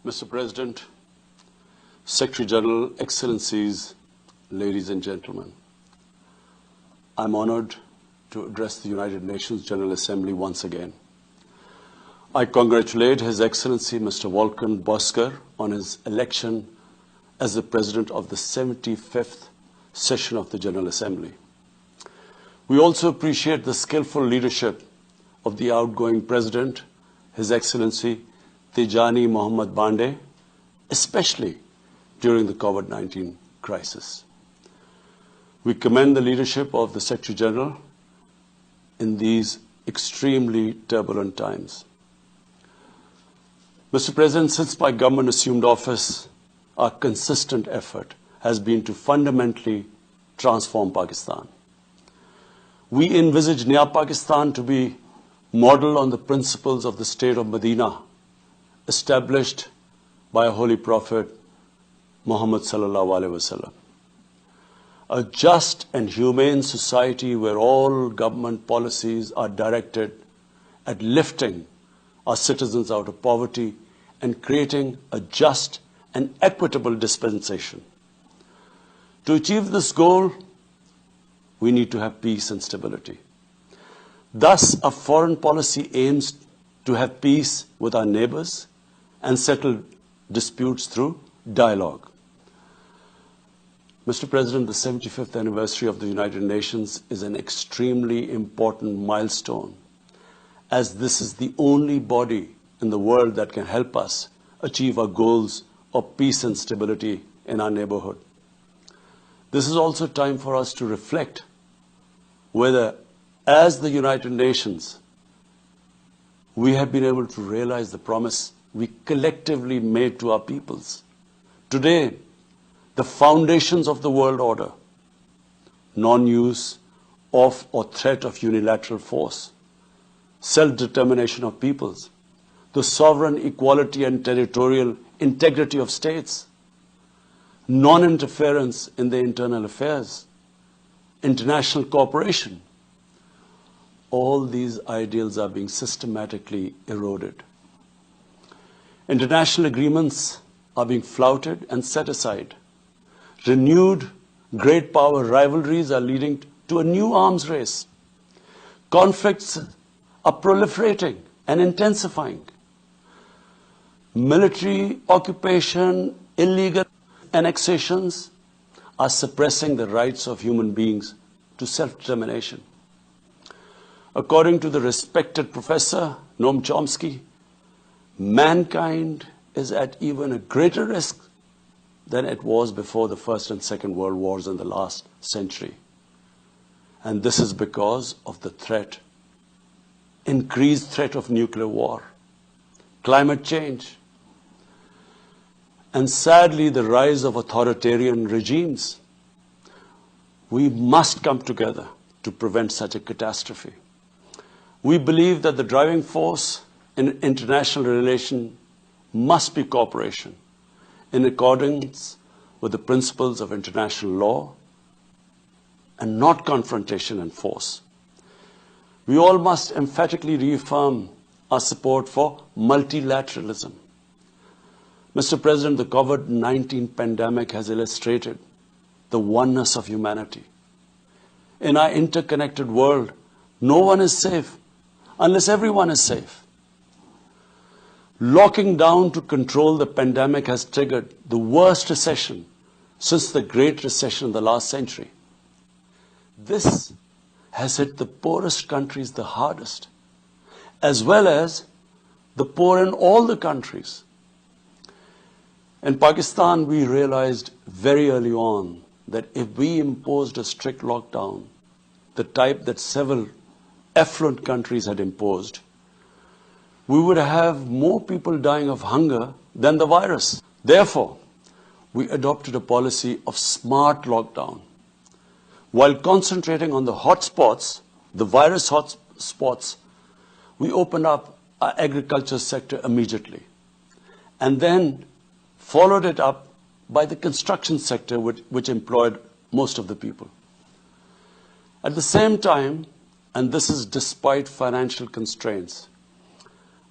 Mr. President, Secretary General, Excellencies, ladies and gentlemen, I'm honored to address the United Nations General Assembly once again. I congratulate His Excellency Mr. Volkan Bozkır on his election as the President of the 75th session of the General Assembly. We also appreciate the skillful leadership of the outgoing President, His Excellency Tijani Mohammad Bande, especially during the COVID-19 crisis. We commend the leadership of the Secretary General in these extremely turbulent times. Mr. President, since my government assumed office, our consistent effort has been to fundamentally transform Pakistan. We envisage Naya Pakistan to be modeled on the principles of the state of Medina, established by our Holy Prophet Muhammad sallallahu alaihi wasallam. A just and humane society where all government policies are directed at lifting our citizens out of poverty and creating a just and equitable dispensation. To achieve this goal, we need to have peace and stability. Thus, our foreign policy aims to have peace with our neighbors and settle disputes through dialogue. Mr. President, the 75th anniversary of the United Nations is an extremely important milestone, as this is the only body in the world that can help us achieve our goals of peace and stability in our neighborhood. This is also time for us to reflect whether, as the United Nations, we have been able to realize the promise we collectively made to our peoples. Today, the foundations of the world order, non-use of or threat of unilateral force, self-determination of peoples, the sovereign equality and territorial integrity of states, non-interference in their internal affairs, international cooperation, all these ideals are being systematically eroded. International agreements are being flouted and set aside. Renewed great power rivalries are leading to a new arms race. Conflicts are proliferating and intensifying. Military occupation, illegal annexations are suppressing the rights of human beings to self-determination. According to the respected professor Noam Chomsky, mankind is at even a greater risk than it was before the First and Second World Wars in the last century. And this is because of the threat, increased threat of nuclear war, climate change, and sadly the rise of authoritarian regimes. We must come together to prevent such a catastrophe. We believe that the driving force in international relations must be cooperation in accordance with the principles of international law and not confrontation and force. We all must emphatically reaffirm our support for multilateralism. Mr. President, the COVID-19 pandemic has illustrated the oneness of humanity. In our interconnected world, no one is safe unless everyone is safe. Locking down to control the pandemic has triggered the worst recession since the Great Recession in the last century. This has hit the poorest countries the hardest, as well as the poor in all the countries. In Pakistan, we realized very early on that if we imposed a strict lockdown, the type that several affluent countries had imposed, we would have more people dying of hunger than the virus. Therefore, we adopted a policy of smart lockdown. While concentrating on the hotspots, the virus hotspots, we opened up our agriculture sector immediately, and then followed it up by the construction sector, which employed most of the people. At the same time, and this is despite financial constraints,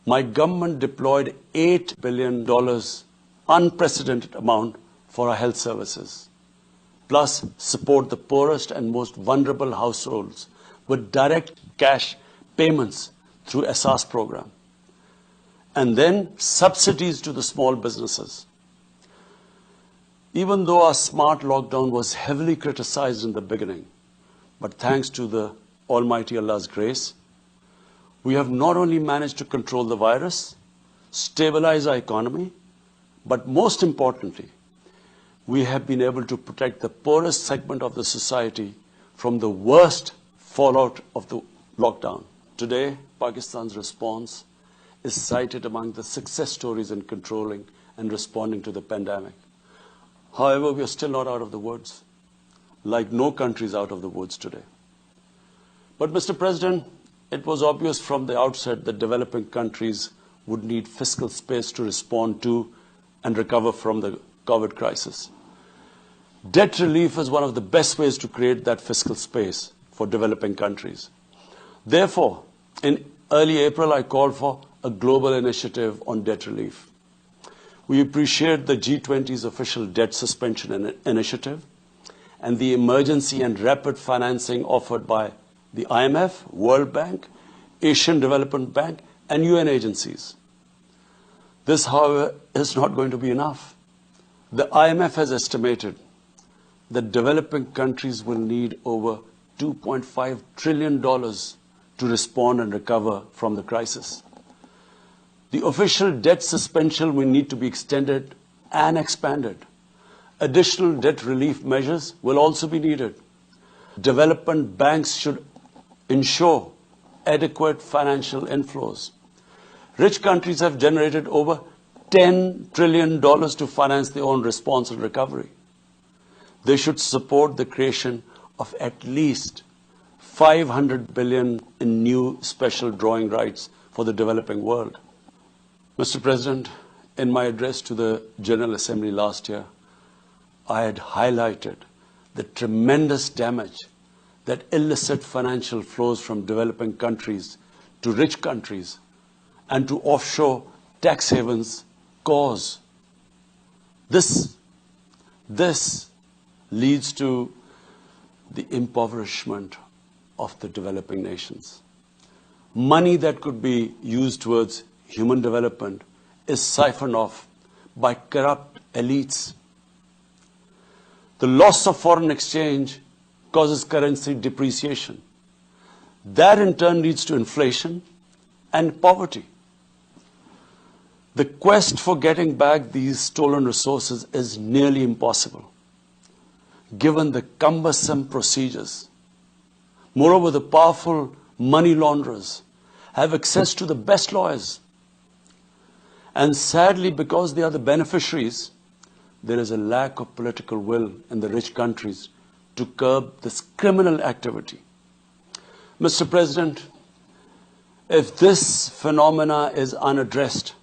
my government deployed $8 billion, unprecedented amount, for our health services, plus support the poorest and most vulnerable households with direct cash payments through SR's program, and then subsidies to the small businesses. Even though our smart lockdown was heavily criticized in the beginning, but thanks to the Almighty Allah's grace, we have not only managed to control the virus, stabilize our economy, but most importantly, we have been able to protect the poorest segment of the society from the worst fallout of the lockdown. Today, Pakistan's response is cited among the success stories in controlling and responding to the pandemic. However, we are still not out of the woods, like no country is out of the woods today. But, Mr. President, it was obvious from the outset that developing countries would need fiscal space to respond to and recover from the COVID crisis. Debt relief is one of the best ways to create that fiscal space for developing countries. Therefore, in early April, I called for a global initiative on debt relief. We appreciate the G20's official debt suspension initiative and the emergency and rapid financing offered by the IMF, World Bank, Asian Development Bank, and UN agencies. This, however, is not going to be enough. The IMF has estimated that developing countries will need over $2.5 trillion to respond and recover from the crisis. The official debt suspension will need to be extended and expanded. Additional debt relief measures will also be needed. Development banks should ensure adequate financial inflows. Rich countries have generated over $10 trillion to finance their own response and recovery. They should support the creation of at least $500 billion in new special drawing rights for the developing world. Mr. President, in my address to the General Assembly last year, I had highlighted the tremendous damage that illicit financial flows from developing countries to rich countries and to offshore tax havens cause. This leads to the impoverishment of the developing nations. Money that could be used towards human development is siphoned off by corrupt elites. The loss of foreign exchange causes currency depreciation. That in turn leads to inflation and poverty. The quest for getting back these stolen resources is nearly impossible, given the cumbersome procedures. Moreover, the powerful money launderers have access to the best lawyers. And sadly, because they are the beneficiaries, there is a lack of political will in the rich countries to curb this criminal activity. Mr. President, if this phenomena is unaddressed,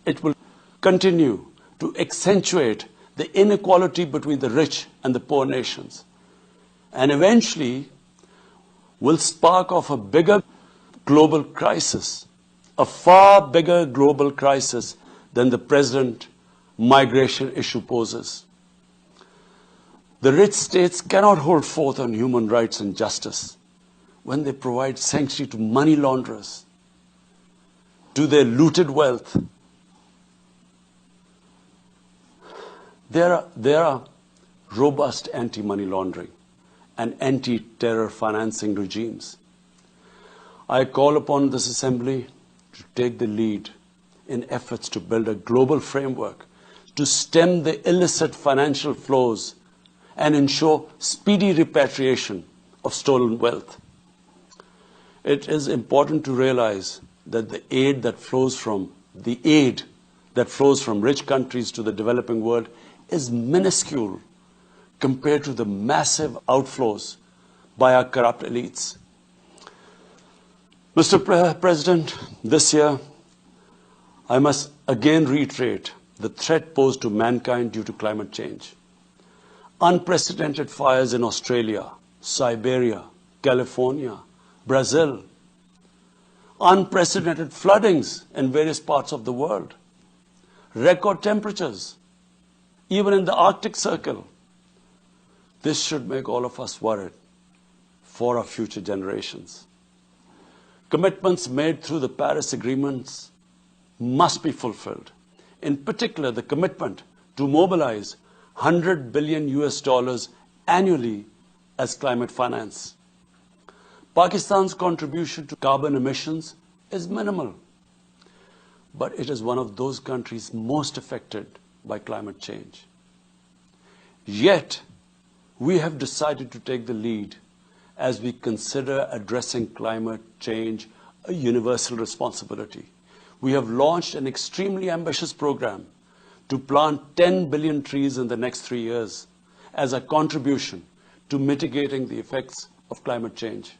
it will continue to accentuate the inequality between the rich and the poor nations, and eventually will spark off a bigger global crisis, a far bigger global crisis than the present migration issue poses. The rich states cannot hold forth on human rights and justice when they provide sanctuary to money launderers, to their looted wealth. There are robust anti-money laundering and anti-terror financing regimes. I call upon this Assembly to take the lead in efforts to build a global framework to stem the illicit financial flows and ensure speedy repatriation of stolen wealth. It is important to realize that the aid that flows from rich countries to the developing world is minuscule compared to the massive outflows by our corrupt elites. Mr. President, this year, I must again reiterate the threat posed to mankind due to climate change. Unprecedented fires in Australia, Siberia, California, Brazil, unprecedented floodings in various parts of the world, record temperatures, even in the Arctic Circle. This should make all of us worried for our future generations. Commitments made through the Paris agreements must be fulfilled. In particular, the commitment to mobilize $100 billion annually as climate finance. Pakistan's contribution to carbon emissions is minimal, but it is one of those countries most affected by climate change. Yet, we have decided to take the lead as we consider addressing climate change a universal responsibility. We have launched an extremely ambitious program to plant 10 billion trees in the next 3 years as a contribution to mitigating the effects of climate change.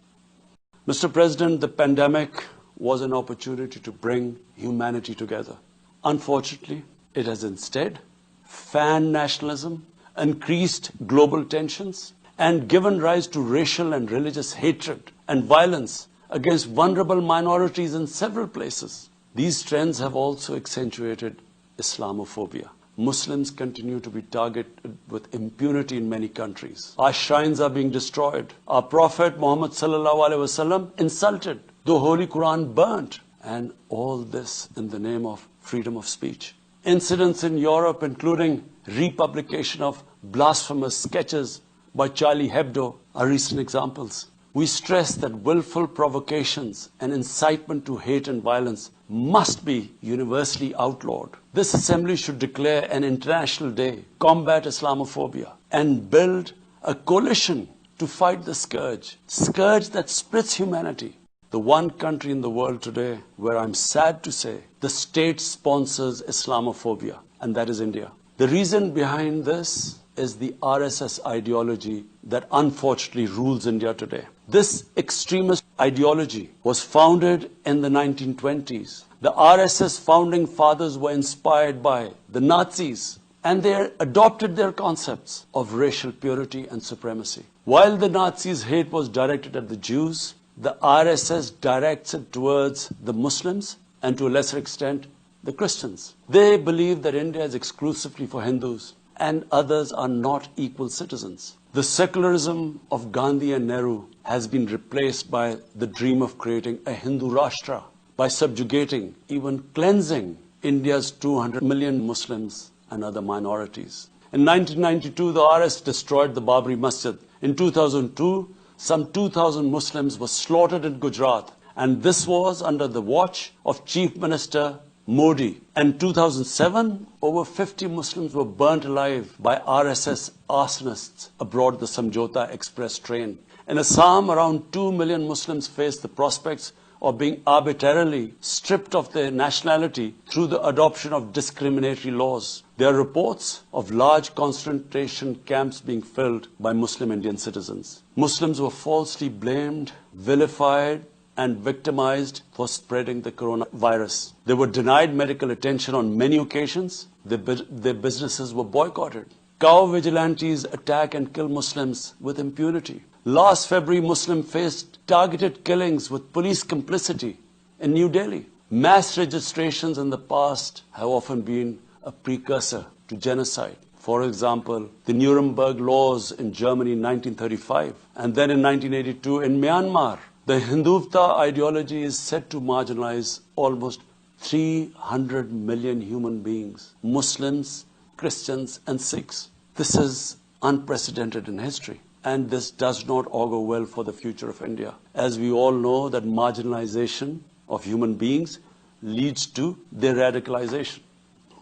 Mr. President, the pandemic was an opportunity to bring humanity together. Unfortunately, it has instead fanned nationalism, increased global tensions, and given rise to racial and religious hatred and violence against vulnerable minorities in several places. These trends have also accentuated Islamophobia. Muslims continue to be targeted with impunity in many countries. Our shrines are being destroyed. Our Prophet Muhammad ﷺ insulted. The Holy Quran burnt. And all this in the name of freedom of speech. Incidents in Europe, including republication of blasphemous sketches by Charlie Hebdo, are recent examples. We stress that willful provocations and incitement to hate and violence must be universally outlawed. This assembly should declare an international day, combat Islamophobia, and build a coalition to fight the scourge that splits humanity. The one country in the world today where I'm sad to say the state sponsors Islamophobia, and that is India. The reason behind this is the RSS ideology that unfortunately rules India today. This extremist ideology was founded in the 1920s. The RSS founding fathers were inspired by the Nazis, and they adopted their concepts of racial purity and supremacy. While the Nazis' hate was directed at the Jews, the RSS directs it towards the Muslims and to a lesser extent the Christians. They believe that India is exclusively for Hindus and others are not equal citizens. The secularism of Gandhi and Nehru has been replaced by the dream of creating a Hindu Rashtra by subjugating, even cleansing India's 200 million Muslims and other minorities. In 1992, the RSS destroyed the Babri Masjid. In 2002, some 2,000 Muslims were slaughtered in Gujarat, and this was under the watch of Chief Minister Modi. In 2007, over 50 Muslims were burnt alive by RSS arsonists aboard the Samjhauta Express train. In Assam, around 2 million Muslims faced the prospects of being arbitrarily stripped of their nationality through the adoption of discriminatory laws. There are reports of large concentration camps being filled by Muslim Indian citizens. Muslims were falsely blamed, vilified, and victimized for spreading the coronavirus. They were denied medical attention on many occasions. Their businesses were boycotted. Cow vigilantes attack and kill Muslims with impunity. Last February, Muslims faced targeted killings with police complicity in New Delhi. Mass registrations in the past have often been a precursor to genocide. For example, the Nuremberg laws in Germany in 1935, and then in 1982 in Myanmar. The Hindutva ideology is said to marginalize almost 300 million human beings, Muslims, Christians, and Sikhs. This is unprecedented in history, and this does not augur well for the future of India. As we all know, that marginalization of human beings leads to their radicalization.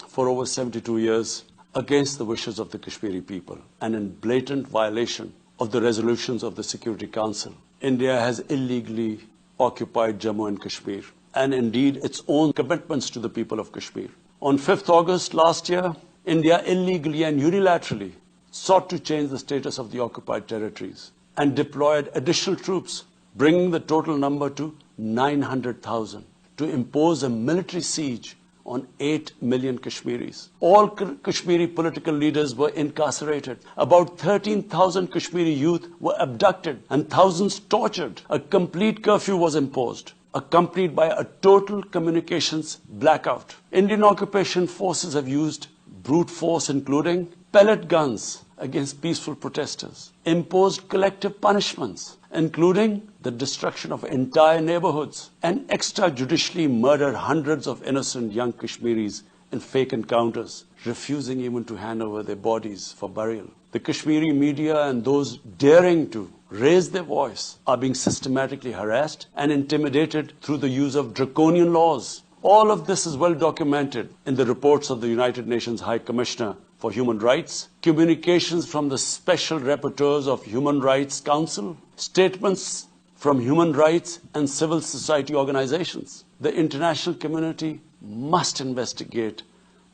For over 72 years, against the wishes of the Kashmiri people, and in blatant violation of the resolutions of the Security Council, India has illegally occupied Jammu and Kashmir, and indeed its own commitments to the people of Kashmir. On 5th August last year, India illegally and unilaterally sought to change the status of the occupied territories and deployed additional troops, bringing the total number to 900,000, to impose a military siege on 8 million Kashmiris. All Kashmiri political leaders were incarcerated. About 13,000 Kashmiri youth were abducted and thousands tortured. A complete curfew was imposed. accompanied by a total communications blackout. Indian occupation forces have used brute force, including pellet guns against peaceful protesters, imposed collective punishments, including the destruction of entire neighborhoods, and extrajudicially murdered hundreds of innocent young Kashmiris in fake encounters, refusing even to hand over their bodies for burial. The Kashmiri media and those daring to raise their voice are being systematically harassed and intimidated through the use of draconian laws. All of this is well documented in the reports of the United Nations High Commissioner for Human Rights, communications from the Special Rapporteurs of Human Rights Council, statements from human rights and civil society organizations. The international community must investigate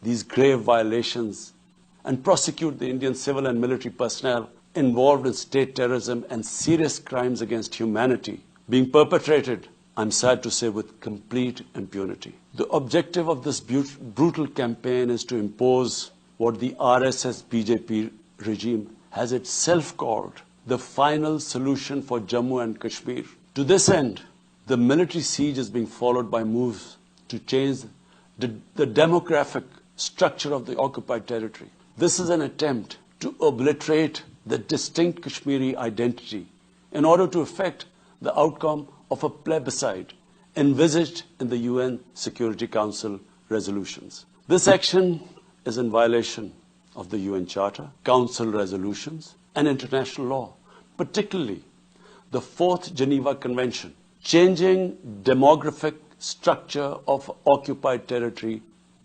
these grave violations and prosecute the Indian civil and military personnel involved in state terrorism and serious crimes against humanity being perpetrated, I'm sad to say, with complete impunity. The objective of this brutal campaign is to impose what the RSS BJP regime has itself called the final solution for Jammu and Kashmir. To this end, the military siege is being followed by moves to change the demographic structure of the occupied territory. This is an attempt to obliterate the distinct Kashmiri identity in order to effect the outcome of a plebiscite envisaged in the UN Security Council resolutions. This action is in violation of the UN Charter, Council resolutions, and international law, particularly the Fourth Geneva Convention. Changing demographic structure of occupied territory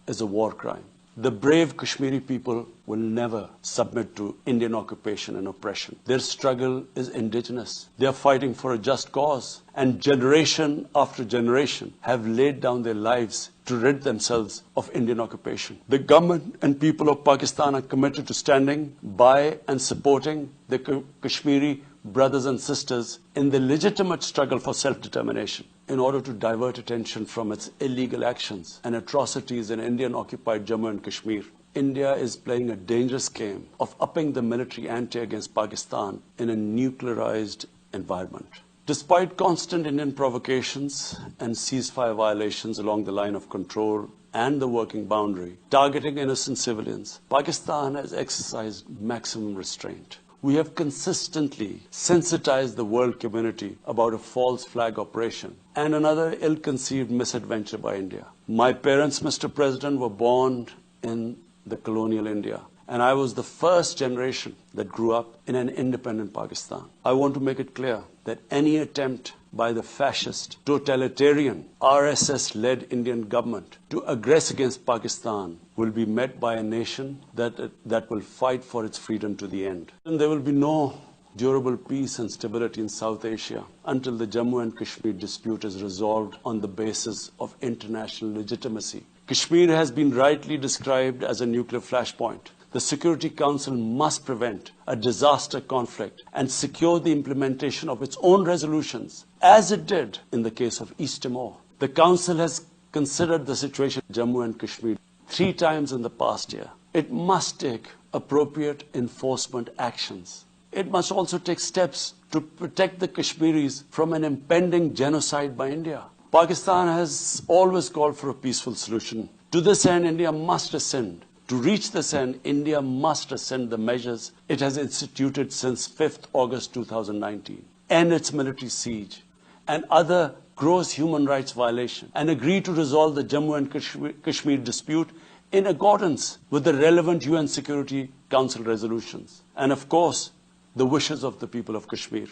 is a war crime. The brave Kashmiri people will never submit to Indian occupation and oppression. Their struggle is indigenous. They are fighting for a just cause, and generation after generation have laid down their lives to rid themselves of Indian occupation. The government and people of Pakistan are committed to standing by and supporting the Kashmiri brothers and sisters in the legitimate struggle for self-determination in order to divert attention from its illegal actions and atrocities in Indian-occupied Jammu and Kashmir. India is playing a dangerous game of upping the military ante against Pakistan in a nuclearized environment. Despite constant Indian provocations and ceasefire violations along the line of control and the working boundary, targeting innocent civilians, Pakistan has exercised maximum restraint. We have consistently sensitized the world community about a false flag operation and another ill-conceived misadventure by India. My parents, Mr. President, were born in the colonial India, and I was the first generation that grew up in an independent Pakistan. I want to make it clear that any attempt by the fascist, totalitarian, RSS-led Indian government to aggress against Pakistan will be met by a nation that will fight for its freedom to the end. And there will be no durable peace and stability in South Asia until the Jammu and Kashmir dispute is resolved on the basis of international legitimacy. Kashmir has been rightly described as a nuclear flashpoint. The Security Council must prevent a disaster conflict and secure the implementation of its own resolutions, as it did in the case of East Timor. The Council has considered the situation in Jammu and Kashmir 3 times in the past year. It must take appropriate enforcement actions. It must also take steps to protect the Kashmiris from an impending genocide by India. Pakistan has always called for a peaceful solution. To this end, India must ascend. To reach this end, India must rescind the measures it has instituted since 5th August 2019, end its military siege and other gross human rights violations, and agree to resolve the Jammu and Kashmir dispute in accordance with the relevant UN Security Council resolutions, and of course, the wishes of the people of Kashmir.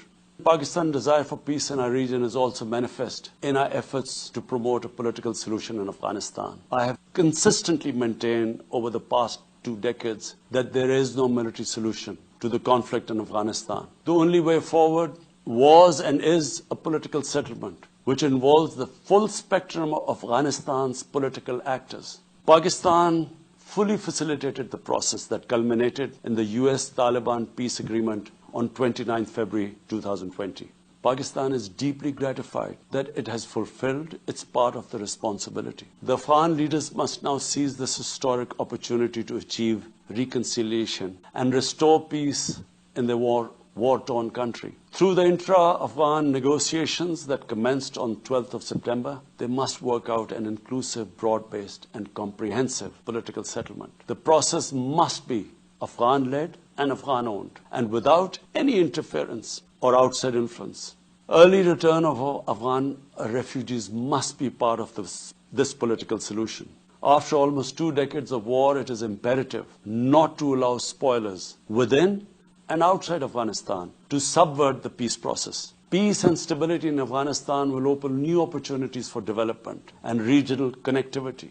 Pakistan's desire for peace in our region is also manifest in our efforts to promote a political solution in Afghanistan. I have consistently maintained over the past 2 decades that there is no military solution to the conflict in Afghanistan. The only way forward was and is a political settlement, which involves the full spectrum of Afghanistan's political actors. Pakistan fully facilitated the process that culminated in the US-Taliban peace agreement on 29 February 2020. Pakistan is deeply gratified that it has fulfilled its part of the responsibility. The Afghan leaders must now seize this historic opportunity to achieve reconciliation and restore peace in their war-torn country. Through the intra-Afghan negotiations that commenced on 12th of September, they must work out an inclusive, broad-based and comprehensive political settlement. The process must be Afghan-led and Afghan-owned, and without any interference or outside influence. Early return of Afghan refugees must be part of this political solution. After almost 2 decades of war, it is imperative not to allow spoilers within and outside Afghanistan to subvert the peace process. Peace and stability in Afghanistan will open new opportunities for development and regional connectivity.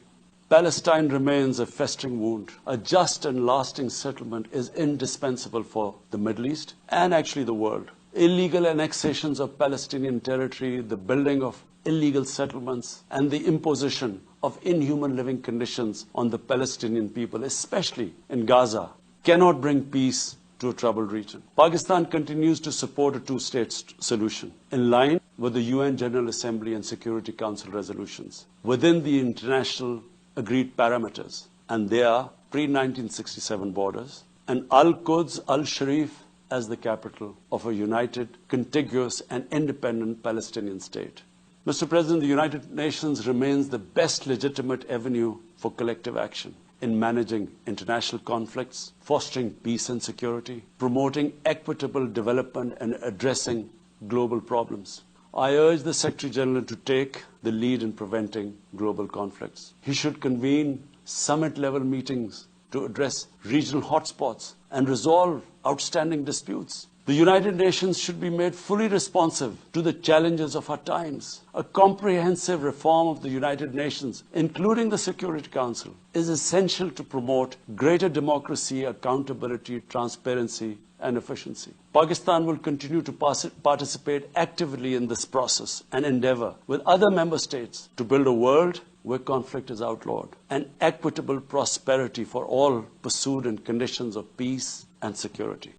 Palestine remains a festering wound. A just and lasting settlement is indispensable for the Middle East and actually the world. Illegal annexations of Palestinian territory, the building of illegal settlements, and the imposition of inhuman living conditions on the Palestinian people, especially in Gaza, cannot bring peace to a troubled region. Pakistan continues to support a two-state solution in line with the UN General Assembly and Security Council resolutions within the international agreed parameters, and they are pre-1967 borders and Al-Quds, Al-Sharif as the capital of a united, contiguous and independent Palestinian state. Mr. President, the United Nations remains the best legitimate avenue for collective action in managing international conflicts, fostering peace and security, promoting equitable development and addressing global problems. I urge the Secretary General to take the lead in preventing global conflicts. He should convene summit-level meetings to address regional hotspots and resolve outstanding disputes. The United Nations should be made fully responsive to the challenges of our times. A comprehensive reform of the United Nations, including the Security Council, is essential to promote greater democracy, accountability, transparency, and efficiency. Pakistan will continue to participate actively in this process and endeavor with other member states to build a world where conflict is outlawed and equitable prosperity for all pursued in conditions of peace and security.